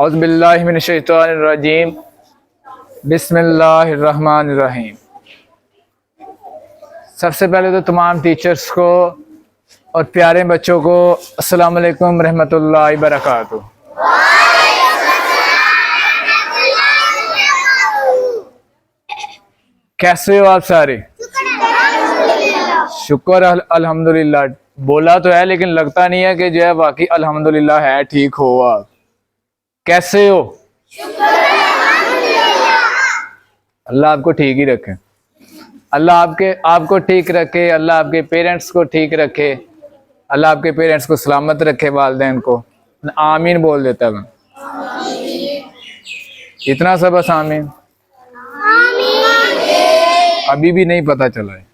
औज़ुबिल्लाहि मिनश्शैतानिर्रजीम बिस्मिल्लाहिर्रहमानिर्रहीम। सबसे पहले तो तमाम टीचर्स को और प्यारे बच्चों को अस्सलाम वालेकुम रहमतुल्लाहि बरकातुहू। कैसे हो आप सारे? शुक्र अल्हम्दुलिल्लाह। बोला तो है लेकिन लगता नहीं है कि जो है वाकई अल्हम्दुलिल्लाह है। ठीक हो आप? कैसे हो? अल्लाह आपको ठीक ही रखे। अल्लाह आपको ठीक रखे। अल्लाह आपके पेरेंट्स को ठीक रखे। अल्लाह आपके पेरेंट्स को सलामत रखे, वालिदैन को। आमीन बोल देता मैं। इतना सब बस आमीन। अभी भी नहीं पता चला है।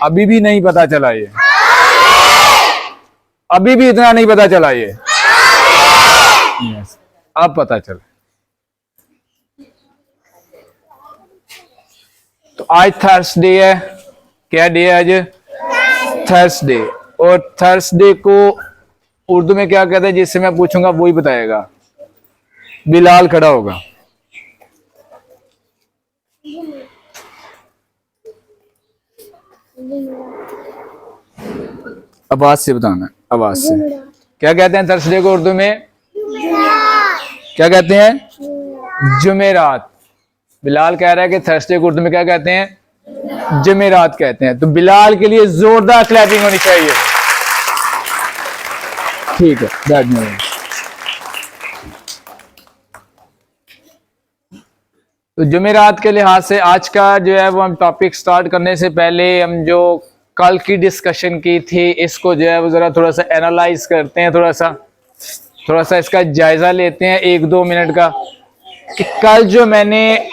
अभी भी नहीं पता चला ये। अभी भी इतना नहीं पता चला ये। अब पता चला। तो आज थर्सडे है। क्या डे है आज? थर्सडे। और थर्सडे को उर्दू में क्या कहते हैं? जिससे मैं पूछूंगा वही बताएगा। बिलाल खड़ा होगा। आवाज से बताना। आवाज से। क्या कहते हैं थर्सडे को उर्दू में? क्या कहते हैं? जुमेरात। बिलाल कह रहा है कि थर्सडे को उर्दू में क्या कहते हैं? जुमेरात कहते हैं। तो बिलाल के लिए जोरदार क्लैपिंग होनी चाहिए। ठीक है, बैठने। तो जुमेरात के लिहाज से आज का जो है वो हम टॉपिक स्टार्ट करने से पहले हम जो कल की डिस्कशन की थी इसको जो है वो ज़रा थोड़ा सा एनालाइज करते हैं। थोड़ा सा इसका जायज़ा लेते हैं 1-2 मिनट का कि कल जो मैंने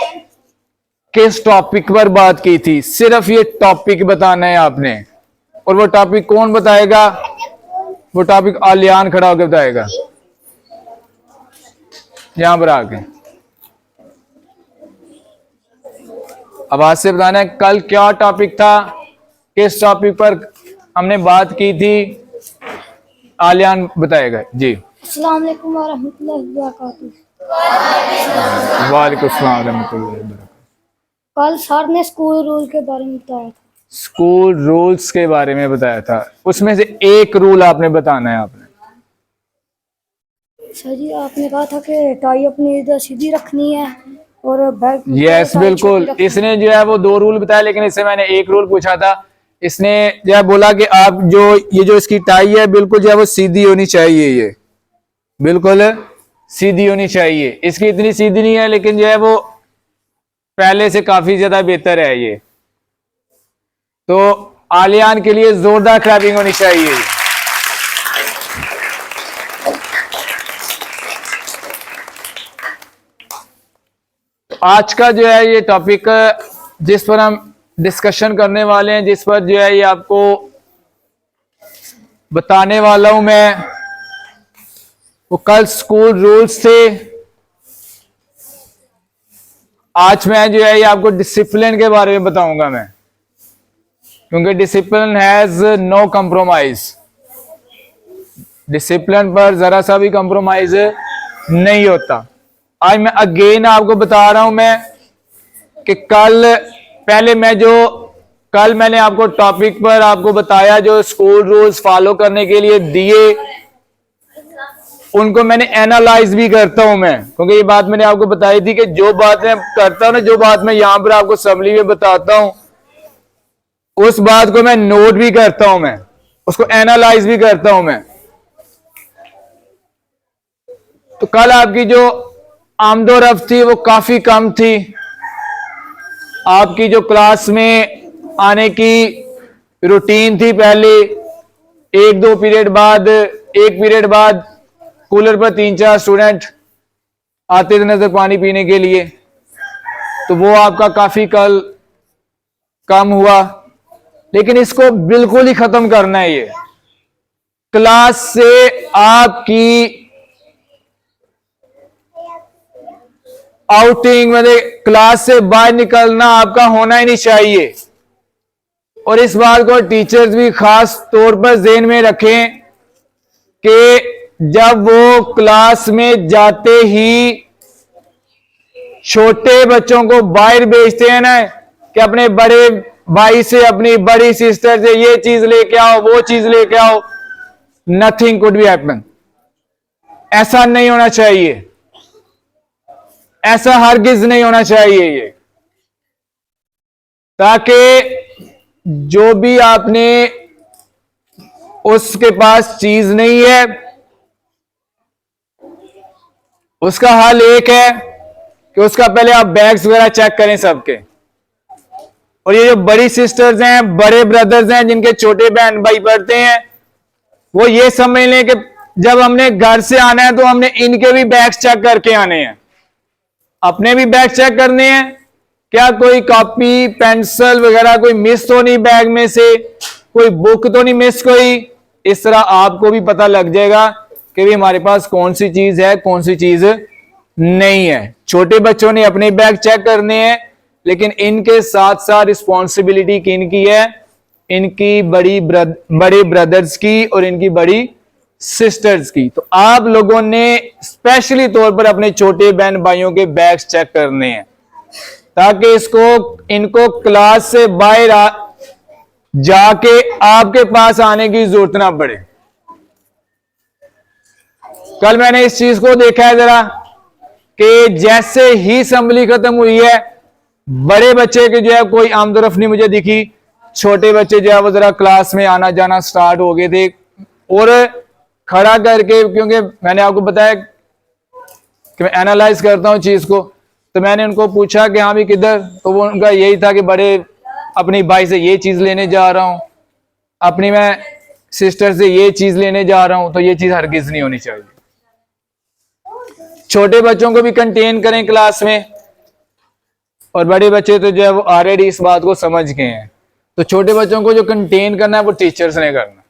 किस टॉपिक पर बात की थी। सिर्फ ये टॉपिक बताना है आपने। और वो टॉपिक कौन बताएगा? वो टॉपिक आलियान खड़ा होकर बताएगा, यहां पर आके। आवाज से बताना है कल क्या टॉपिक था, किस टॉपिक पर हमने बात की थी। आलियान बताएगा जी। अस्सलाम वालेकुम वरहमतुल्लाहि वबरकातुहू। वालेकुम अस्सलाम रहमतुल्लाहि वबरकातुहू। कल सर ने स्कूल रूल के बारे में बताया था। स्कूल रूल्स के बारे में बताया था। उसमें से एक रूल आपने बताना है। आपने सर जी आपने कहा था कि टाई अपनी इधर सीधी रखनी है और बेल्ट। यस बिल्कुल। इसने जो है वो 2 रूल बताया लेकिन इससे मैंने एक रूल पूछा था। इसने जो है बोला कि आप ये जो इसकी टाई है बिल्कुल जो है वो सीधी होनी चाहिए। ये बिल्कुल सीधी होनी चाहिए। इसकी इतनी सीधी नहीं है लेकिन जो है वो पहले से काफी ज्यादा बेहतर है ये। तो आलियान के लिए जोरदार क्लैपिंग होनी चाहिए। आज का जो है ये टॉपिक जिस पर हम डिस्कशन करने वाले हैं, जिस पर जो है ये आपको बताने वाला हूं मैं, वो कल स्कूल रूल्स थे। आज मैं जो है ये आपको डिसिप्लिन के बारे में बताऊंगा मैं, क्योंकि discipline has no compromise. Discipline पर जरा सा भी कंप्रोमाइज नहीं होता। आज मैं अगेन आपको बता रहा हूं मैं कि कल मैंने आपको टॉपिक पर आपको बताया जो स्कूल रूल्स फॉलो करने के लिए दिए, उनको मैंने एनालाइज भी करता हूं मैं, क्योंकि ये बात मैंने आपको बताई थी कि जो बात मैं करता हूं ना, जो बात मैं यहां पर आपको असम्बली में बताता हूं, उस बात को मैं नोट भी करता हूं, मैं उसको एनालाइज भी करता हूं मैं। तो कल आपकी जो आमदोरफ्त थी वो काफी कम थी। आपकी जो क्लास में आने की रूटीन थी, पहले 1-2 पीरियड बाद, 1 पीरियड बाद कूलर पर 3-4 स्टूडेंट आते थे नजर पानी पीने के लिए, तो वो आपका काफी कल कम हुआ। लेकिन इसको बिल्कुल ही खत्म करना है। ये क्लास से आपकी आउटिंग, मतलब क्लास से बाहर निकलना आपका होना ही नहीं चाहिए। और इस बात को टीचर्स भी खास तौर पर ज़हन में रखें कि जब वो क्लास में जाते ही छोटे बच्चों को बाहर भेजते हैं ना कि अपने बड़े भाई से, अपनी बड़ी सिस्टर से ये चीज लेके आओ, वो चीज लेके आओ, नथिंग कुड बी हैपन। ऐसा नहीं होना चाहिए, ऐसा हरगिज नहीं होना चाहिए ये। ताकि जो भी आपने उसके पास चीज नहीं है, उसका हल एक है कि उसका पहले आप बैग्स वगैरह चेक करें सबके। और ये जो बड़ी सिस्टर्स हैं, बड़े ब्रदर्स हैं, जिनके छोटे बहन भाई पढ़ते हैं, वो ये समझ लें कि जब हमने घर से आना है तो हमने इनके भी बैग्स चेक करके आने हैं, अपने भी बैग चेक करने हैं, क्या कोई कॉपी पेंसिल वगैरह कोई मिस तो नहीं बैग में से, कोई बुक तो नहीं मिस कोई। इस तरह आपको भी पता लग जाएगा कि भी हमारे पास कौन सी चीज है, कौन सी चीज नहीं है। छोटे बच्चों ने अपने बैग चेक करने हैं, लेकिन इनके साथ साथ रिस्पॉन्सिबिलिटी किनकी है? इनकी बड़े ब्रदर्स की और इनकी बड़ी सिस्टर्स की। तो आप लोगों ने स्पेशली तौर पर अपने छोटे बहन भाइयों के बैग्स चेक करने हैं, ताकि इनको क्लास से बाहर जाके आपके पास आने की जरूरत ना पड़े। कल मैंने इस चीज को देखा है जरा कि जैसे ही असेंबली खत्म हुई है, बड़े बच्चे के जो है कोई आमदरफ नहीं मुझे दिखी, छोटे बच्चे जो है वो जरा क्लास में आना जाना स्टार्ट हो गए थे। और खड़ा करके, क्योंकि मैंने आपको बताया कि मैं एनालाइज करता हूं चीज को, तो मैंने उनको पूछा कि हाँ भी किधर, तो वो उनका यही था कि बड़े अपनी भाई से ये चीज लेने जा रहा हूं, अपनी मैं सिस्टर से ये चीज लेने जा रहा हूं। तो ये चीज हरगिज नहीं होनी चाहिए। छोटे बच्चों को भी कंटेन करें क्लास में, और बड़े बच्चे तो जो है वो ऑलरेडी इस बात को समझ गए हैं। तो छोटे बच्चों को जो कंटेन करना है वो टीचर्स ने करना,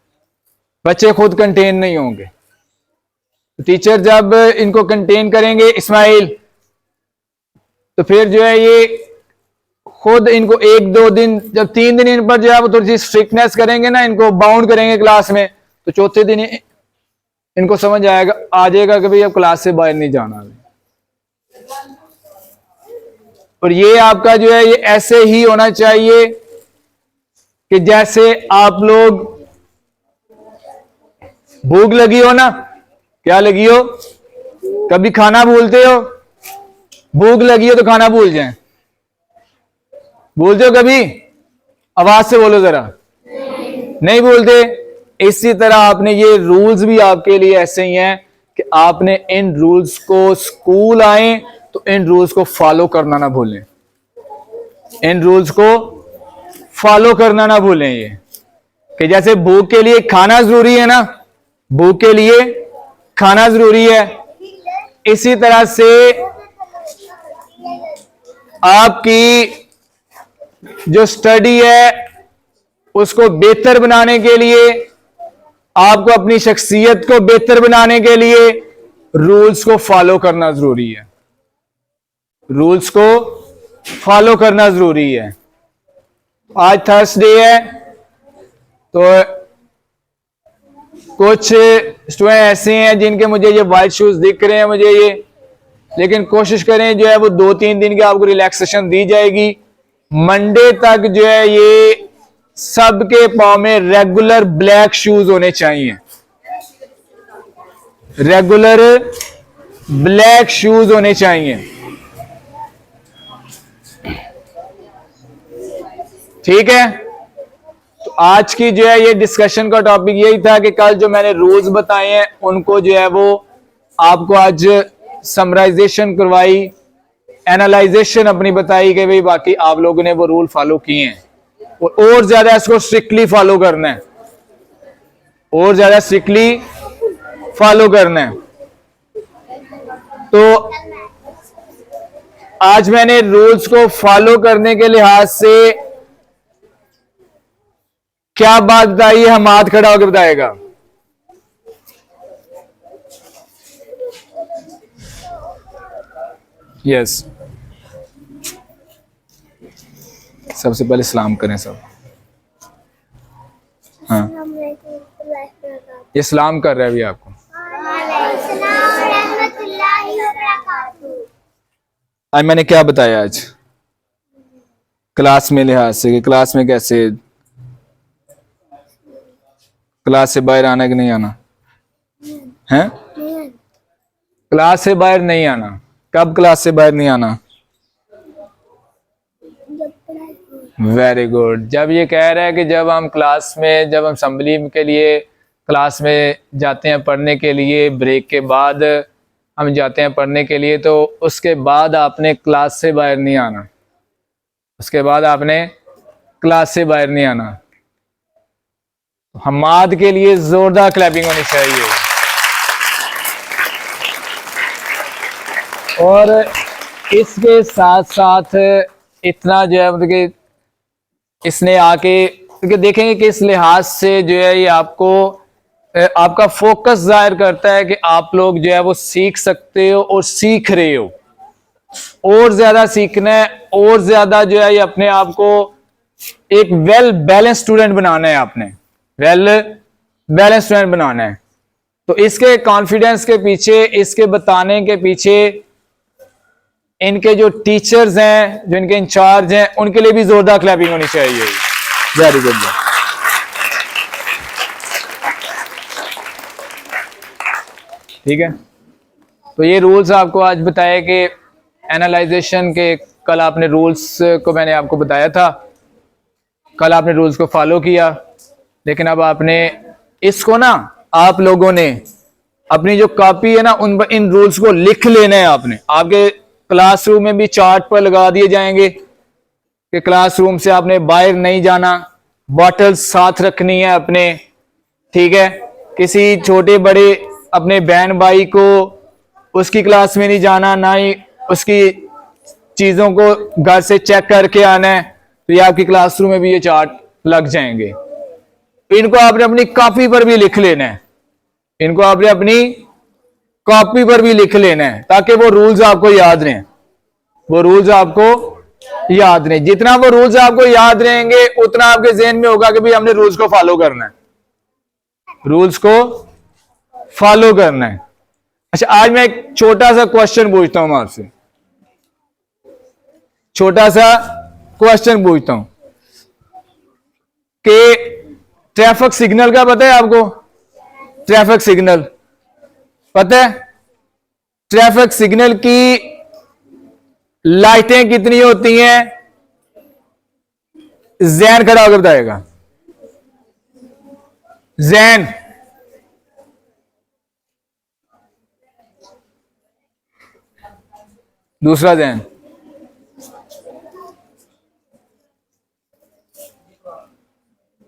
बच्चे खुद कंटेन नहीं होंगे। टीचर जब इनको कंटेन करेंगे इस्माइल, तो फिर जो है ये खुद इनको 1-2 दिन, जब 3 दिन इन पर जो है वो थोड़ी सी स्ट्रिक्टनेस करेंगे ना, इनको बाउंड करेंगे क्लास में, तो चौथे दिन इनको समझ आ जाएगा कि भाई अब क्लास से बाहर नहीं जाना। और ये आपका जो है ये ऐसे ही होना चाहिए कि जैसे आप लोग, भूख लगी हो ना, क्या लगी हो, कभी खाना भूलते हो? भूख लगी हो तो खाना भूल जाए, भूलते हो कभी? आवाज से बोलो जरा, नहीं भूलते। इसी तरह आपने ये रूल्स भी आपके लिए ऐसे ही हैं कि आपने इन रूल्स को, स्कूल आए तो इन रूल्स को फॉलो करना ना भूलें, इन रूल्स को फॉलो करना ना भूलें। ये कि जैसे भूख के लिए खाना जरूरी है ना, भूख के लिए खाना जरूरी है, इसी तरह से आपकी जो स्टडी है उसको बेहतर बनाने के लिए, आपको अपनी शख्सियत को बेहतर बनाने के लिए रूल्स को फॉलो करना जरूरी है, रूल्स को फॉलो करना जरूरी है। आज थर्सडे है, तो कुछ स्टूडेंट ऐसे हैं जिनके मुझे ये वाइट शूज दिख रहे हैं मुझे ये, लेकिन कोशिश करें जो है वो 2-3 दिन की आपको रिलैक्सेशन दी जाएगी। मंडे तक जो है ये सबके पाँव में रेगुलर ब्लैक शूज होने चाहिए, रेगुलर ब्लैक शूज होने चाहिए, ठीक है। तो आज की जो है ये डिस्कशन का टॉपिक यही था कि कल जो मैंने रूल्स बताए हैं उनको जो है वो आपको आज समराइजेशन करवाई, एनालाइजेशन अपनी बताई कि भाई बाकी आप लोगों ने वो रूल फॉलो किए हैं, और ज्यादा इसको स्ट्रिक्टली फॉलो करना है, और ज्यादा स्ट्रिक्टली फॉलो करना है। तो आज मैंने रूल्स को फॉलो करने के लिहाज से क्या बात बताई है, हम हाथ खड़ा होकर बताएगा। यस, सबसे पहले सलाम करें सब। हाँ, ये सलाम कर रहा है अभी आपको। आज मैंने क्या बताया आज क्लास में लिहाज से कि क्लास में कैसे, क्लास से बाहर आना कि नहीं आना है? क्लास से बाहर नहीं आना। कब क्लास से बाहर नहीं आना? Very good. जब ये कह रहा है कि जब हम क्लास में, जब हम असेंबली के लिए क्लास में जाते हैं पढ़ने के लिए, ब्रेक के बाद हम जाते हैं पढ़ने के लिए, तो उसके बाद आपने क्लास से बाहर नहीं आना। उसके बाद आपने क्लास से बाहर नहीं आना। हमाद के लिए जोरदार क्लैपिंग होनी चाहिए। और इसके साथ साथ इतना जो है मतलब कि इसने आके, क्योंकि देखेंगे कि इस लिहाज से जो है ये आपको आपका फोकस जाहिर करता है कि आप लोग जो है वो सीख सकते हो और सीख रहे हो। और ज्यादा सीखना है, और ज्यादा जो है ये अपने आप को एक वेल बैलेंस स्टूडेंट बनाना है। आपने वेल बैलेंस स्टूडेंट बनाना है। तो इसके कॉन्फिडेंस के पीछे, इसके बताने के पीछे इनके जो टीचर्स हैं, जो इनके इंचार्ज हैं, उनके लिए भी जोरदार क्लैपिंग होनी चाहिए। Very good. ठीक है, तो ये रूल्स आपको आज बताए कि एनालाइजेशन के, कल आपने रूल्स को मैंने आपको बताया था, कल आपने रूल्स को फॉलो किया, लेकिन अब आपने इसको ना, आप लोगों ने अपनी जो कॉपी है ना, उन इन रूल्स को लिख लेना है। आपने, आपके क्लासरूम में भी चार्ट पर लगा दिए जाएंगे कि क्लासरूम से आपने बाहर नहीं जाना, बॉटल साथ रखनी है अपने। ठीक है, किसी छोटे बड़े अपने बहन भाई को उसकी क्लास में नहीं जाना, ना ही उसकी चीजों को घर से चेक करके आना है। तो ये आपकी क्लासरूम में भी ये चार्ट लग जाएंगे। इनको आपने अपनी कॉपी पर भी लिख लेना है। इनको आपने अपनी कॉपी पर भी लिख लेना है, ताकि वो रूल्स आपको याद रहें। वो रूल्स आपको याद रहें। जितना वो रूल्स आपको याद रहेंगे, उतना आपके ज़हन में होगा कि भाई हमने रूल्स को फॉलो करना है, रूल्स को फॉलो करना है। अच्छा, आज मैं एक छोटा सा क्वेश्चन पूछता हूं आपसे, छोटा सा क्वेश्चन पूछता हूं कि ट्रैफिक सिग्नल का पता है आपको? ट्रैफिक सिग्नल पता है? ट्रैफिक सिग्नल की लाइटें कितनी होती हैं? जैन खड़ा होकर बताएगा। जैन, दूसरा जैन,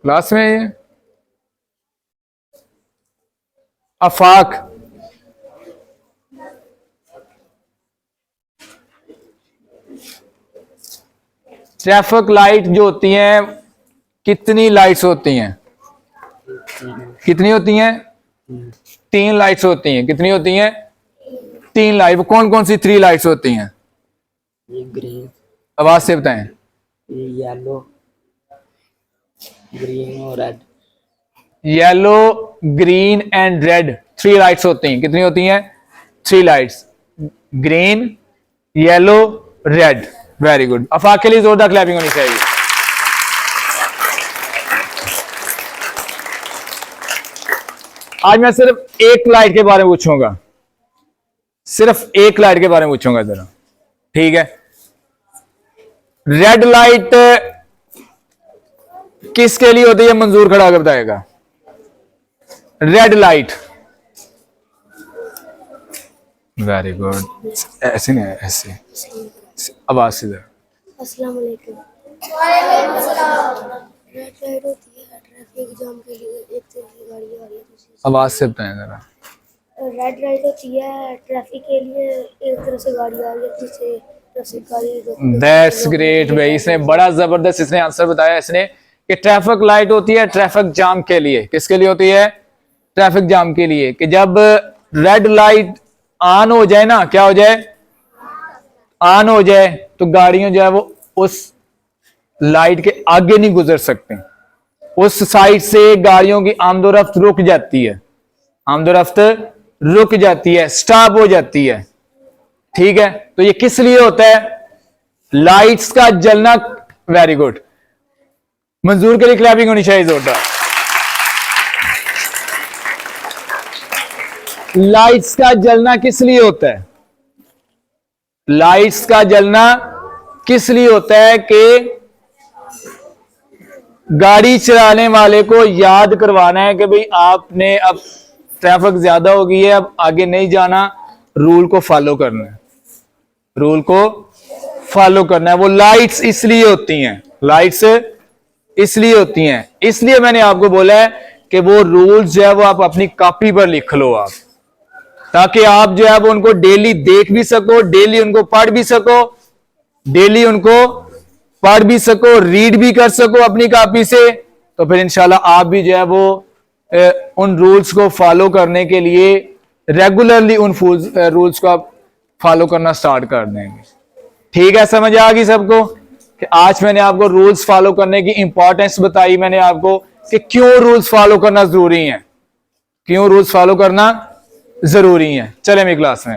क्लास में है ये। अफाक, ट्रैफिक लाइट जो होती हैं, कितनी लाइट्स होती हैं? कितनी होती हैं? 3 लाइट्स होती हैं। कितनी होती हैं? 3 लाइट। वो कौन कौन सी 3 लाइट्स होती हैं? ये ग्रीन, आवाज से बताएं। ये येलो, ग्रीन और red. Yellow, green and red, 3 lights होती हैं। कितनी होती हैं? 3 lights, green, yellow, red. Very good. Afaq के लिए जोरदार क्लैपिंग होनी चाहिए। आज मैं सिर्फ एक लाइट के बारे में पूछूंगा, सिर्फ एक लाइट के बारे में पूछूंगा जरा। ठीक है, रेड लाइट किसके लिए होती है? मंजूर खड़ा होकर बताएगा। Red light, very good. ऐसे नहीं, ऐसे आवाज से जरा। अस्सलाम वालेकुम। रेड लाइट होती है ट्रैफिक जाम के लिए, एक तरफ से गाड़ी आ रही है, दूसरी आवाज से बताएं जरा। रेड लाइट होती है ट्रैफिक के लिए, एक तरफ से गाड़ी आ रही है, दूसरी तरफ से गाड़ी। दैट्स ग्रेट भाई, इसने बड़ा जबरदस्त इसने आंसर बताया इसने कि ट्रैफिक लाइट होती है ट्रैफिक जाम के लिए। किसके लिए होती है? ट्रैफिक जाम के लिए। कि जब रेड लाइट ऑन हो जाए ना, क्या हो जाए? ऑन हो जाए, तो गाड़ियां जो है वो उस लाइट के आगे नहीं गुजर सकती। उस साइड से गाड़ियों की आमदोरफ्त रुक जाती है, आमदोरफ्त रुक जाती है, स्टॉप हो जाती है। ठीक है, तो ये किस लिए होता है? लाइट्स का जलना। वेरी गुड, मंजूर के लिए क्लैपिंग होनी चाहिए जोरदार। लाइट्स का जलना किस लिए होता है? लाइट्स का जलना किस लिए होता है? कि गाड़ी चलाने वाले को याद करवाना है कि भाई आपने अब ट्रैफिक ज्यादा हो गई है, अब आगे नहीं जाना, रूल को फॉलो करना है, रूल को फॉलो करना है। वो लाइट्स इसलिए होती हैं, लाइट्स इसलिए होती हैं, इसलिए मैंने आपको बोला है कि वो रूल्स जो है वो आप अपनी कॉपी पर लिख लो आप, ताकि आप जो है वो उनको डेली देख भी सको, डेली उनको पढ़ भी सको, डेली उनको पढ़ भी सको, रीड भी कर सको अपनी कॉपी से। तो फिर इंशाल्लाह आप भी जो है वो उन रूल्स को फॉलो करने के लिए रेगुलरली उन रूल्स को आप फॉलो करना स्टार्ट कर देंगे। ठीक है, समझ आ गई सबको कि आज मैंने आपको रूल्स फॉलो करने की इंपॉर्टेंस बताई मैंने आपको कि क्यों रूल्स फॉलो करना जरूरी है, क्यों रूल्स फॉलो करना जरूरी है। चले मेरी क्लास में।